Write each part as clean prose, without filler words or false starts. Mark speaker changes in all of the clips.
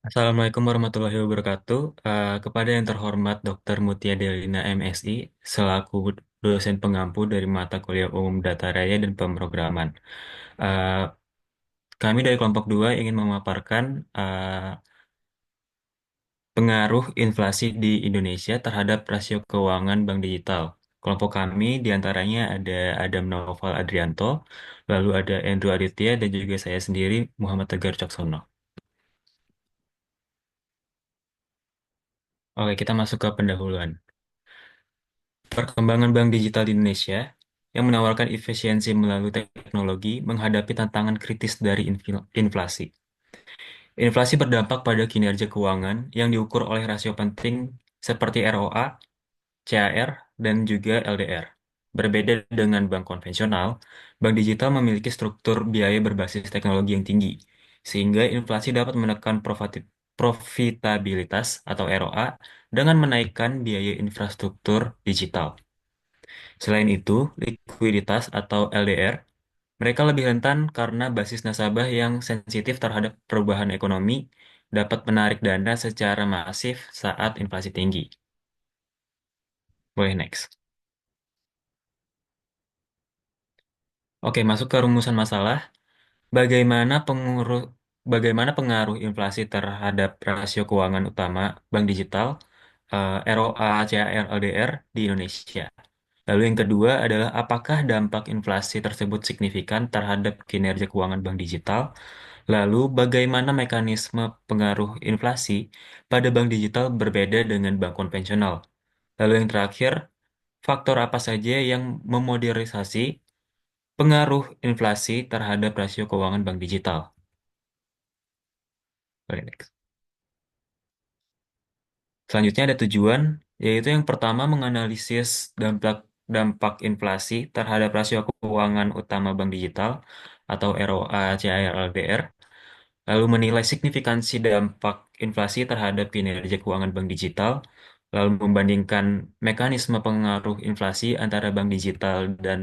Speaker 1: Assalamualaikum warahmatullahi wabarakatuh. Kepada yang terhormat Dr. Mutia Delina MSI, selaku dosen pengampu dari mata kuliah Umum Data Raya dan Pemrograman. Eh, Kami dari kelompok 2 ingin memaparkan eh, pengaruh inflasi di Indonesia terhadap rasio keuangan bank digital. Kelompok kami diantaranya ada Adam Naufal Adrianto, lalu ada Andrew Aditya, dan juga saya sendiri, Muhammad Tegar Caksono. Oke, kita masuk ke pendahuluan. Perkembangan bank digital di Indonesia yang menawarkan efisiensi melalui teknologi menghadapi tantangan kritis dari inflasi. Inflasi berdampak pada kinerja keuangan yang diukur oleh rasio penting seperti ROA, CAR, dan juga LDR. Berbeda dengan bank konvensional, bank digital memiliki struktur biaya berbasis teknologi yang tinggi, sehingga inflasi dapat menekan profitabilitas atau ROA dengan menaikkan biaya infrastruktur digital. Selain itu, likuiditas atau LDR, mereka lebih rentan karena basis nasabah yang sensitif terhadap perubahan ekonomi dapat menarik dana secara masif saat inflasi tinggi. Boleh next. Oke, masuk ke rumusan masalah. Bagaimana bagaimana pengaruh inflasi terhadap rasio keuangan utama bank digital, ROA, CAR, LDR di Indonesia? Lalu yang kedua adalah apakah dampak inflasi tersebut signifikan terhadap kinerja keuangan bank digital? Lalu bagaimana mekanisme pengaruh inflasi pada bank digital berbeda dengan bank konvensional? Lalu yang terakhir, faktor apa saja yang memodernisasi pengaruh inflasi terhadap rasio keuangan bank digital? Boleh, next. Selanjutnya ada tujuan, yaitu yang pertama menganalisis dampak dampak inflasi terhadap rasio keuangan utama bank digital atau ROA, CAR, LDR, lalu menilai signifikansi dampak inflasi terhadap kinerja keuangan bank digital, lalu membandingkan mekanisme pengaruh inflasi antara bank digital dan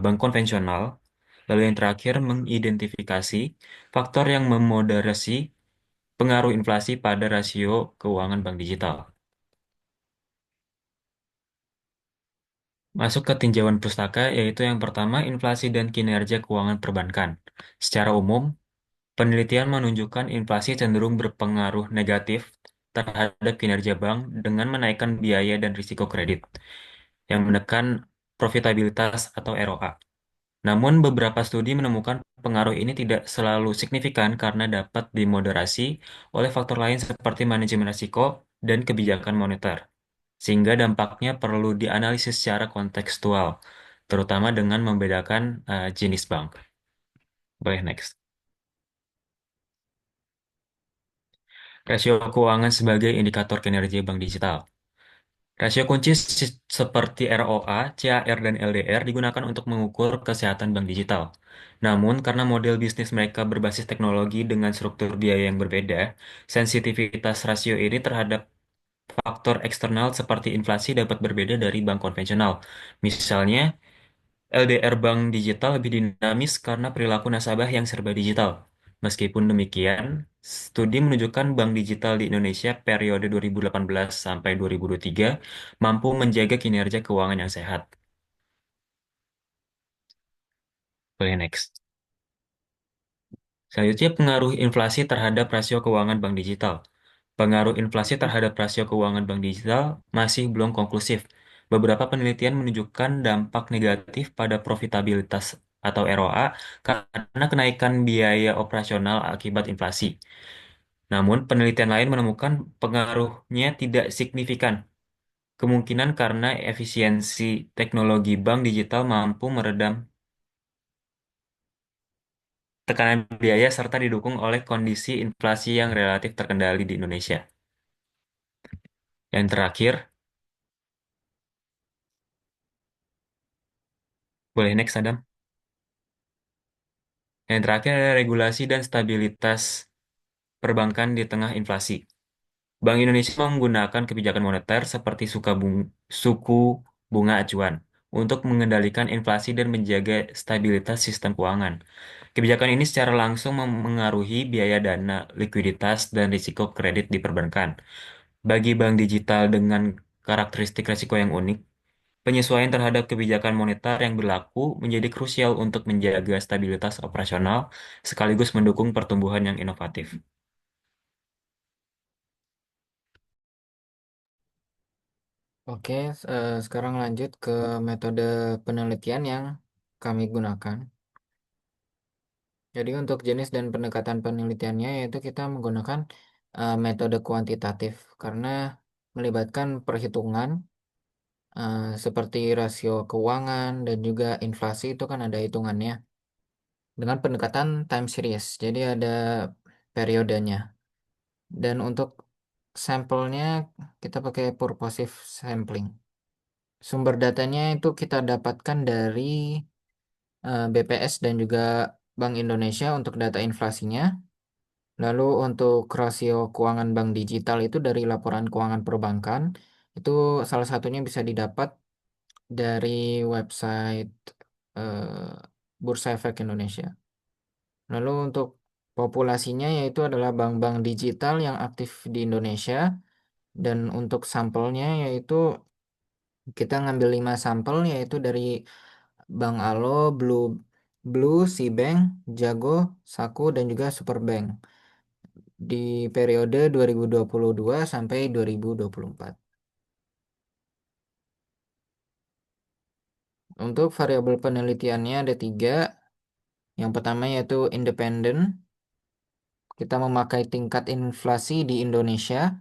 Speaker 1: bank konvensional, lalu yang terakhir mengidentifikasi faktor yang memoderasi pengaruh inflasi pada rasio keuangan bank digital. Masuk ke tinjauan pustaka, yaitu yang pertama inflasi dan kinerja keuangan perbankan. Secara umum, penelitian menunjukkan inflasi cenderung berpengaruh negatif terhadap kinerja bank dengan menaikkan biaya dan risiko kredit, yang menekan profitabilitas atau ROA. Namun, beberapa studi menemukan pengaruh ini tidak selalu signifikan karena dapat dimoderasi oleh faktor lain seperti manajemen risiko dan kebijakan moneter, sehingga dampaknya perlu dianalisis secara kontekstual, terutama dengan membedakan jenis bank. Boleh next. Rasio keuangan sebagai indikator kinerja bank digital. Rasio kunci seperti ROA, CAR, dan LDR digunakan untuk mengukur kesehatan bank digital. Namun, karena model bisnis mereka berbasis teknologi dengan struktur biaya yang berbeda, sensitivitas rasio ini terhadap faktor eksternal seperti inflasi dapat berbeda dari bank konvensional. Misalnya, LDR bank digital lebih dinamis karena perilaku nasabah yang serba digital. Meskipun demikian, studi menunjukkan bank digital di Indonesia periode 2018 sampai 2023 mampu menjaga kinerja keuangan yang sehat. Boleh next. Selanjutnya, pengaruh inflasi terhadap rasio keuangan bank digital. Pengaruh inflasi terhadap rasio keuangan bank digital masih belum konklusif. Beberapa penelitian menunjukkan dampak negatif pada profitabilitas atau ROA karena kenaikan biaya operasional akibat inflasi. Namun, penelitian lain menemukan pengaruhnya tidak signifikan. Kemungkinan karena efisiensi teknologi bank digital mampu meredam tekanan biaya serta didukung oleh kondisi inflasi yang relatif terkendali di Indonesia. Yang terakhir, boleh next Adam. Yang terakhir adalah regulasi dan stabilitas perbankan di tengah inflasi. Bank Indonesia menggunakan kebijakan moneter seperti suku bunga acuan untuk mengendalikan inflasi dan menjaga stabilitas sistem keuangan. Kebijakan ini secara langsung memengaruhi biaya dana, likuiditas, dan risiko kredit di perbankan. Bagi bank digital dengan karakteristik risiko yang unik, penyesuaian terhadap kebijakan moneter yang berlaku menjadi krusial untuk menjaga stabilitas operasional sekaligus mendukung pertumbuhan yang inovatif.
Speaker 2: Oke, sekarang lanjut ke metode penelitian yang kami gunakan. Jadi untuk jenis dan pendekatan penelitiannya yaitu kita menggunakan metode kuantitatif karena melibatkan perhitungan seperti rasio keuangan dan juga inflasi itu kan ada hitungannya dengan pendekatan time series. Jadi ada periodenya. Dan untuk sampelnya kita pakai purposive sampling. Sumber datanya itu kita dapatkan dari BPS dan juga Bank Indonesia untuk data inflasinya. Lalu untuk rasio keuangan bank digital itu dari laporan keuangan perbankan. Itu salah satunya bisa didapat dari website Bursa Efek Indonesia. Lalu untuk populasinya yaitu adalah bank-bank digital yang aktif di Indonesia. Dan untuk sampelnya yaitu kita ngambil 5 sampel yaitu dari Bank Alo, Blue, Cbank, Jago, Saku, dan juga Superbank di periode 2022 sampai 2024. Untuk variabel penelitiannya ada tiga. Yang pertama yaitu independen. Kita memakai tingkat inflasi di Indonesia.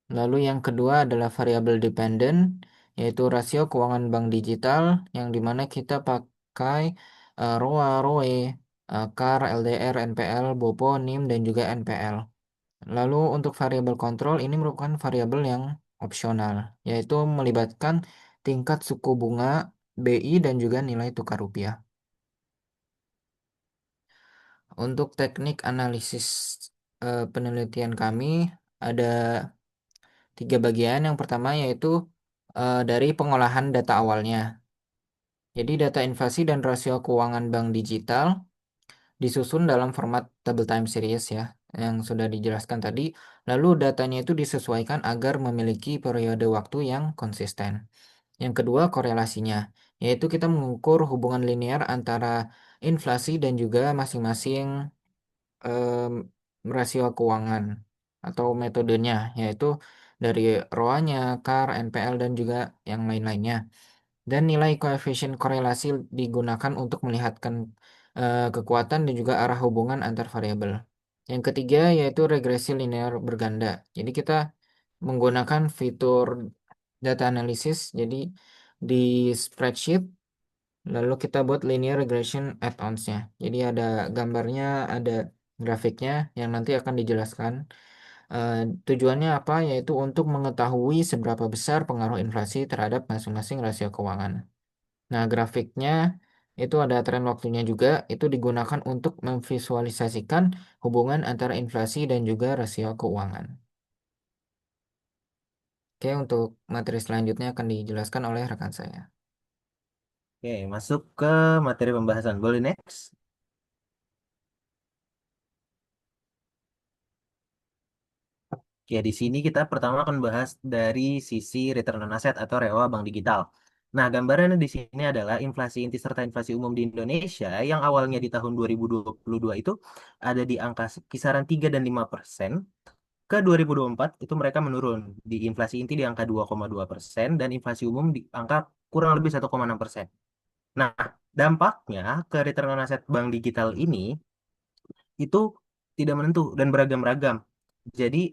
Speaker 2: Lalu yang kedua adalah variabel dependen, yaitu rasio keuangan bank digital, yang dimana kita pakai ROA, ROE, CAR, LDR, NPL, BOPO, NIM, dan juga NPL. Lalu untuk variabel kontrol ini merupakan variabel yang opsional, yaitu melibatkan tingkat suku bunga BI dan juga nilai tukar rupiah. Untuk teknik analisis penelitian kami ada tiga bagian. Yang pertama yaitu dari pengolahan data awalnya. Jadi data inflasi dan rasio keuangan bank digital disusun dalam format table time series ya, yang sudah dijelaskan tadi. Lalu datanya itu disesuaikan agar memiliki periode waktu yang konsisten. Yang kedua korelasinya, yaitu kita mengukur hubungan linear antara inflasi dan juga masing-masing em, rasio keuangan atau metodenya, yaitu dari ROA-nya, CAR, NPL, dan juga yang lain-lainnya. Dan nilai koefisien korelasi digunakan untuk melihatkan kekuatan dan juga arah hubungan antar variabel. Yang ketiga yaitu regresi linear berganda. Jadi kita menggunakan fitur data analysis. Jadi di spreadsheet lalu kita buat linear regression add-onsnya. Jadi ada gambarnya, ada grafiknya yang nanti akan dijelaskan. Eh, Tujuannya apa? Yaitu untuk mengetahui seberapa besar pengaruh inflasi terhadap masing-masing rasio keuangan. Nah, grafiknya itu ada tren waktunya juga, itu digunakan untuk memvisualisasikan hubungan antara inflasi dan juga rasio keuangan. Oke, untuk materi selanjutnya akan dijelaskan oleh rekan saya.
Speaker 3: Oke, masuk ke materi pembahasan. Boleh next? Oke, di sini kita pertama akan bahas dari sisi return on asset atau ROA bank digital. Nah, gambarannya di sini adalah inflasi inti serta inflasi umum di Indonesia yang awalnya di tahun 2022 itu ada di angka kisaran 3 dan 5%. Ke 2024 itu mereka menurun. Di inflasi inti di angka 2,2% dan inflasi umum di angka kurang lebih 1,6%. Nah, dampaknya ke return on asset bank digital ini itu tidak menentu dan beragam-ragam. Jadi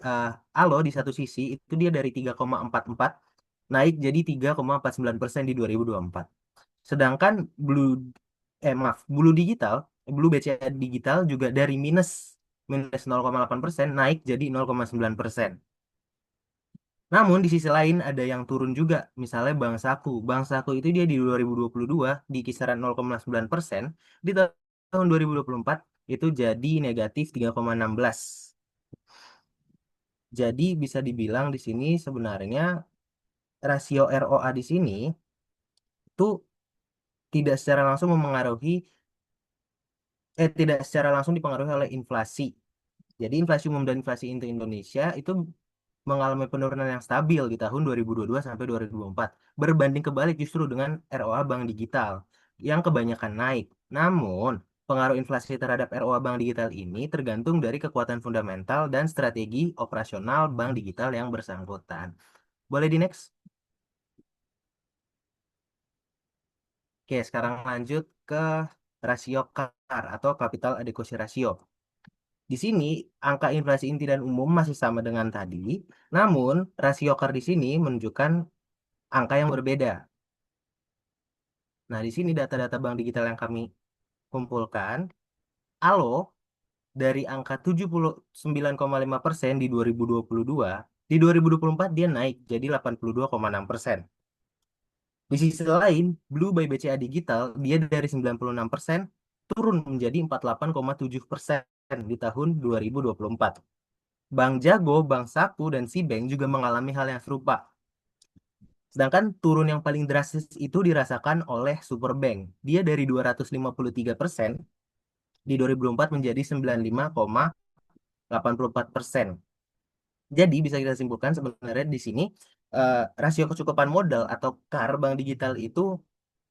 Speaker 3: Alo di satu sisi itu dia dari 3,44 naik jadi 3,49% di 2024. Sedangkan Blue Digital, Blue BCA Digital juga dari minus 0,8% naik jadi 0,9%. Namun di sisi lain ada yang turun juga, misalnya Bank Saku. Bank Saku itu dia di 2022 di kisaran 0,9%, di tahun 2024 itu jadi negatif 3,16. Jadi bisa dibilang di sini sebenarnya rasio ROA di sini itu tidak secara langsung tidak secara langsung dipengaruhi oleh inflasi. Jadi inflasi umum dan inflasi inti Indonesia itu mengalami penurunan yang stabil di tahun 2022 sampai 2024. Berbanding kebalik justru dengan ROA Bank Digital yang kebanyakan naik. Namun, pengaruh inflasi terhadap ROA Bank Digital ini tergantung dari kekuatan fundamental dan strategi operasional Bank Digital yang bersangkutan. Boleh di next? Oke, sekarang lanjut ke rasio CAR atau Capital Adequacy Ratio. Di sini angka inflasi inti dan umum masih sama dengan tadi, namun rasio CAR di sini menunjukkan angka yang berbeda. Nah, di sini data-data bank digital yang kami kumpulkan, ALO dari angka 79,5% di 2022, di 2024 dia naik jadi 82,6%. Di sisi lain, Blue by BCA Digital dia dari 96% turun menjadi 48,7% di tahun 2024. Bank Jago, Bank Saku, dan Sibank juga mengalami hal yang serupa. Sedangkan turun yang paling drastis itu dirasakan oleh Superbank. Dia dari 253% di 2024 menjadi 95,84%. Jadi bisa kita simpulkan sebenarnya di sini rasio kecukupan modal atau CAR bank digital itu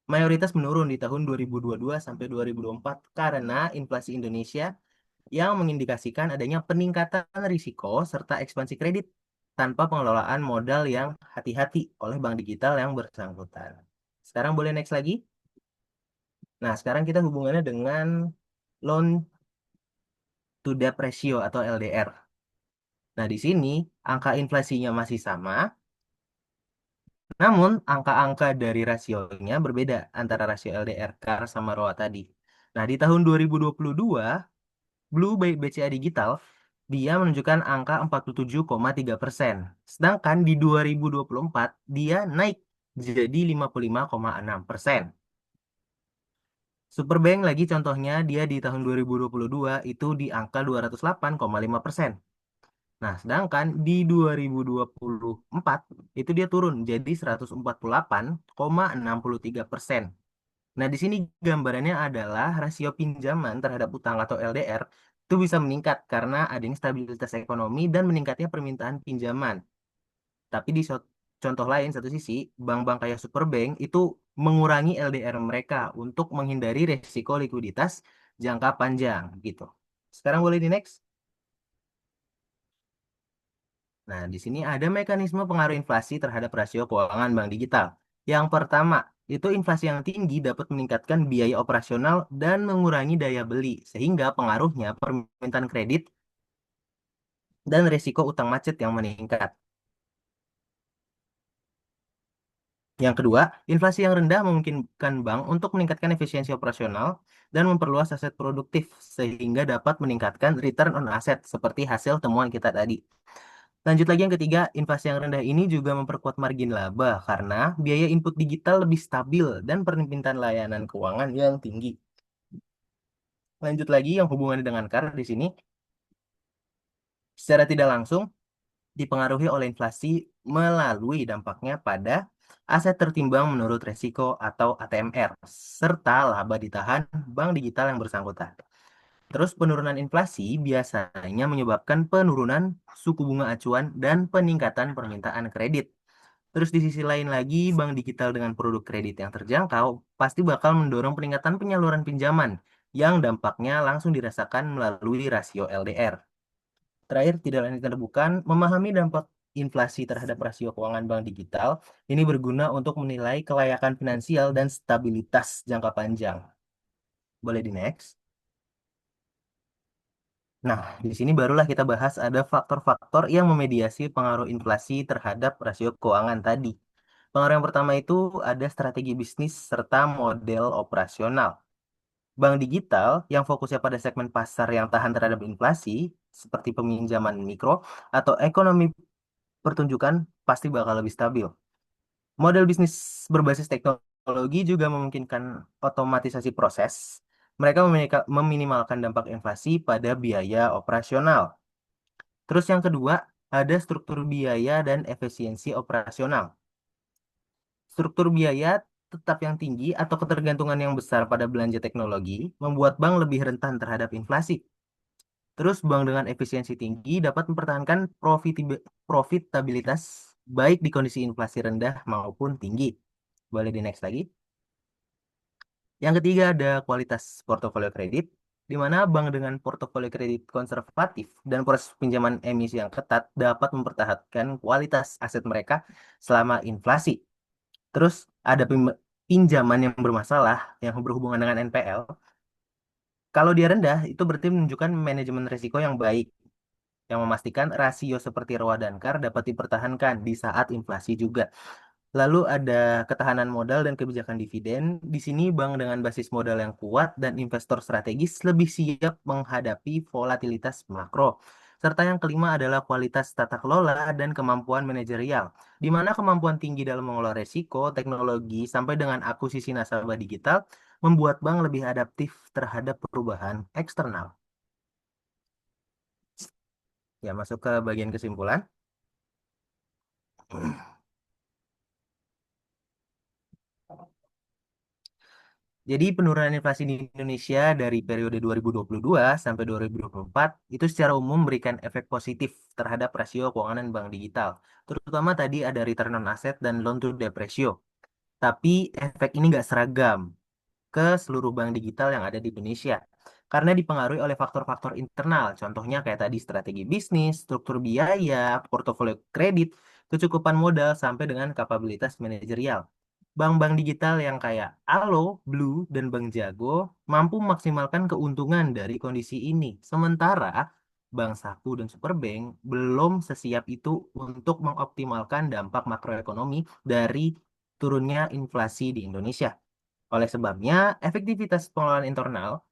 Speaker 3: mayoritas menurun di tahun 2022 sampai 2024 karena inflasi Indonesia yang mengindikasikan adanya peningkatan risiko serta ekspansi kredit tanpa pengelolaan modal yang hati-hati oleh bank digital yang bersangkutan. Sekarang boleh next lagi. Nah, sekarang kita hubungannya dengan loan to debt ratio atau LDR. Nah, di sini angka inflasinya masih sama, namun angka-angka dari rasionya berbeda antara rasio LDR CAR sama ROA tadi. Nah, di tahun 2022, Blue by BCA Digital, dia menunjukkan angka 47,3%. Sedangkan di 2024, dia naik jadi 55,6%. Superbank lagi contohnya, dia di tahun 2022 itu di angka 208,5%. Nah, sedangkan di 2024 itu dia turun jadi 148,63%. Nah, di sini gambarannya adalah rasio pinjaman terhadap utang atau LDR itu bisa meningkat karena adanya stabilitas ekonomi dan meningkatnya permintaan pinjaman. Tapi di contoh lain, satu sisi, bank-bank kayak Superbank itu mengurangi LDR mereka untuk menghindari resiko likuiditas jangka panjang gitu. Sekarang boleh di next. Nah, di sini ada mekanisme pengaruh inflasi terhadap rasio keuangan bank digital. Yang pertama, itu inflasi yang tinggi dapat meningkatkan biaya operasional dan mengurangi daya beli, sehingga pengaruhnya permintaan kredit dan risiko utang macet yang meningkat. Yang kedua, inflasi yang rendah memungkinkan bank untuk meningkatkan efisiensi operasional dan memperluas aset produktif, sehingga dapat meningkatkan return on asset seperti hasil temuan kita tadi. Lanjut lagi yang ketiga, inflasi yang rendah ini juga memperkuat margin laba karena biaya input digital lebih stabil dan permintaan layanan keuangan yang tinggi. Lanjut lagi yang hubungannya dengan CAR di sini, secara tidak langsung dipengaruhi oleh inflasi melalui dampaknya pada aset tertimbang menurut resiko atau ATMR, serta laba ditahan bank digital yang bersangkutan. Terus penurunan inflasi biasanya menyebabkan penurunan suku bunga acuan dan peningkatan permintaan kredit. Terus di sisi lain lagi, bank digital dengan produk kredit yang terjangkau pasti bakal mendorong peningkatan penyaluran pinjaman yang dampaknya langsung dirasakan melalui rasio LDR. Terakhir, tidak lain dan bukan, memahami dampak inflasi terhadap rasio keuangan bank digital ini berguna untuk menilai kelayakan finansial dan stabilitas jangka panjang. Boleh di next. Nah, di sini barulah kita bahas ada faktor-faktor yang memediasi pengaruh inflasi terhadap rasio keuangan tadi. Pengaruh yang pertama itu ada strategi bisnis serta model operasional. Bank digital yang fokusnya pada segmen pasar yang tahan terhadap inflasi, seperti peminjaman mikro atau ekonomi pertunjukan, pasti bakal lebih stabil. Model bisnis berbasis teknologi juga memungkinkan otomatisasi proses. Mereka meminimalkan dampak inflasi pada biaya operasional. Terus yang kedua, ada struktur biaya dan efisiensi operasional. Struktur biaya tetap yang tinggi atau ketergantungan yang besar pada belanja teknologi membuat bank lebih rentan terhadap inflasi. Terus bank dengan efisiensi tinggi dapat mempertahankan profitabilitas baik di kondisi inflasi rendah maupun tinggi. Boleh di next lagi. Yang ketiga ada kualitas portofolio kredit, di mana bank dengan portofolio kredit konservatif dan proses pinjaman emisi yang ketat dapat mempertahankan kualitas aset mereka selama inflasi. Terus ada pinjaman yang bermasalah yang berhubungan dengan NPL. Kalau dia rendah, itu berarti menunjukkan manajemen risiko yang baik, yang memastikan rasio seperti ROA dan CAR dapat dipertahankan di saat inflasi juga. Lalu ada ketahanan modal dan kebijakan dividen. Di sini bank dengan basis modal yang kuat dan investor strategis lebih siap menghadapi volatilitas makro. Serta yang kelima adalah kualitas tata kelola dan kemampuan manajerial, di mana kemampuan tinggi dalam mengelola resiko, teknologi, sampai dengan akuisisi nasabah digital membuat bank lebih adaptif terhadap perubahan eksternal. Ya, masuk ke bagian kesimpulan. Jadi penurunan inflasi di Indonesia dari periode 2022 sampai 2024 itu secara umum memberikan efek positif terhadap rasio keuangan bank digital. Terutama tadi ada return on asset dan loan to deposit ratio. Tapi efek ini nggak seragam ke seluruh bank digital yang ada di Indonesia. Karena dipengaruhi oleh faktor-faktor internal, contohnya kayak tadi strategi bisnis, struktur biaya, portofolio kredit, kecukupan modal, sampai dengan kapabilitas manajerial. Bank-bank digital yang kayak Alo, Blue, dan Bank Jago mampu memaksimalkan keuntungan dari kondisi ini. Sementara Bank Saku dan Superbank belum sesiap itu untuk mengoptimalkan dampak makroekonomi dari turunnya inflasi di Indonesia. Oleh sebabnya, efektivitas pengelolaan internal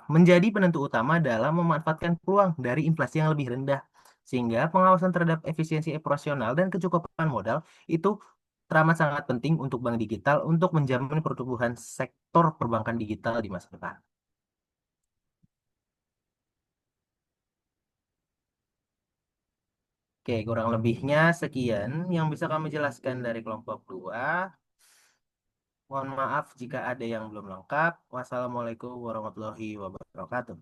Speaker 3: menjadi penentu utama dalam memanfaatkan peluang dari inflasi yang lebih rendah. Sehingga pengawasan terhadap efisiensi operasional dan kecukupan modal itu teramat sangat penting untuk bank digital untuk menjamin pertumbuhan sektor perbankan digital di masa depan. Oke, kurang lebihnya sekian yang bisa kami jelaskan dari kelompok 2. Mohon maaf jika ada yang belum lengkap. Wassalamualaikum warahmatullahi wabarakatuh.